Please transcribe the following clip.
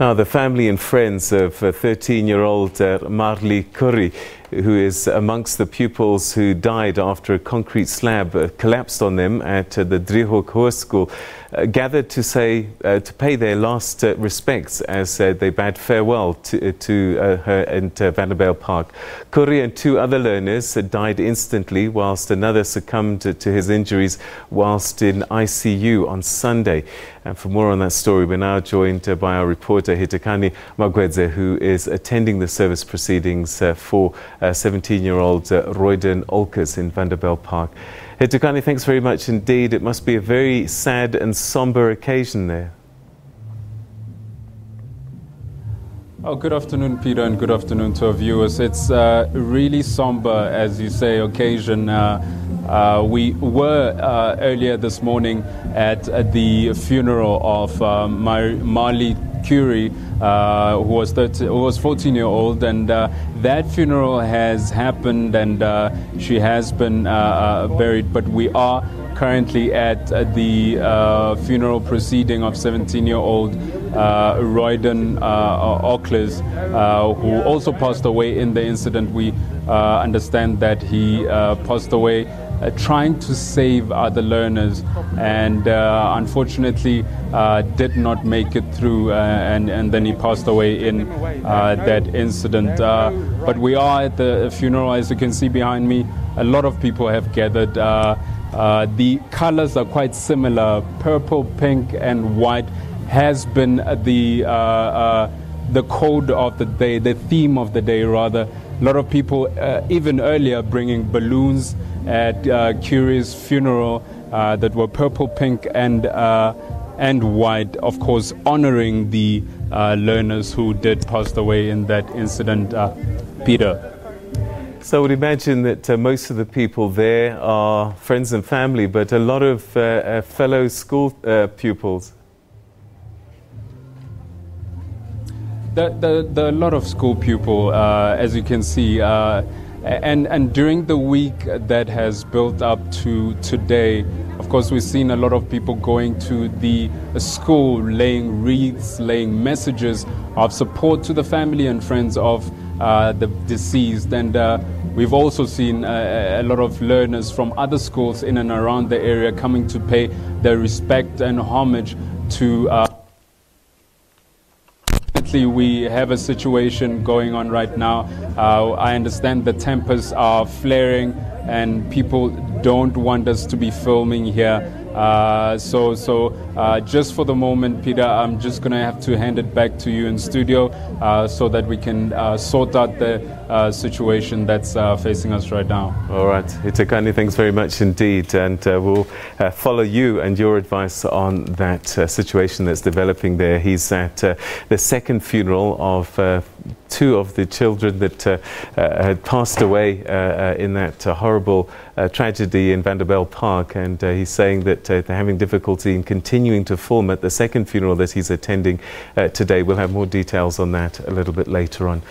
Now, the family and friends of 13-year-old Marli Currie, who is amongst the pupils who died after a concrete slab collapsed on them at the Driehoek Hoërskool, gathered to pay their last respects as they bade farewell to her in Vanderbijlpark. Currie and two other learners died instantly, whilst another succumbed to his injuries whilst in ICU on Sunday. And for more on that story, we're now joined by our reporter Hitekani Magwedze, who is attending the service proceedings for 17-year-old Roydon Olckers in Vanderbijlpark. Hitekani, thanks very much indeed. It must be a very sad and somber occasion there. Oh, good afternoon, Peter, and good afternoon to our viewers. It's a really somber, as you say, occasion. We were earlier this morning at the funeral of Marli Currie, who was 14-year-old, and that funeral has happened, and she has been buried. But we are currently at the funeral proceeding of 17-year-old Roydon Olckers, who also passed away in the incident. We understand that he passed away trying to save other learners, and unfortunately did not make it through, and then he passed away in that incident. But we are at the funeral. As you can see behind me, a lot of people have gathered. The colors are quite similar. Purple, pink and white has been the code of the day, the theme of the day rather. A lot of people even earlier bringing balloons at Currie's funeral that were purple, pink and white, of course honoring the learners who did pass away in that incident. Peter. So I would imagine that most of the people there are friends and family, but a lot of fellow school pupils. There are a lot of school people, as you can see, and during the week that has built up to today, of course, we've seen a lot of people going to the school, laying wreaths, laying messages of support to the family and friends of the deceased. And we've also seen a lot of learners from other schools in and around the area coming to pay their respect and homage to we have a situation going on right now. I understand the tempers are flaring and people don't want us to be filming here. So just for the moment, Peter, I'm just going to have to hand it back to you in studio so that we can sort out the situation that's facing us right now. All right. Hitekani, thanks very much indeed. And we'll follow you and your advice on that situation that's developing there. He's at the second funeral of two of the children that had passed away in that horrible tragedy in Vanderbijlpark, and he's saying that they're having difficulty in continuing to film at the second funeral that he's attending today. We'll have more details on that a little bit later on.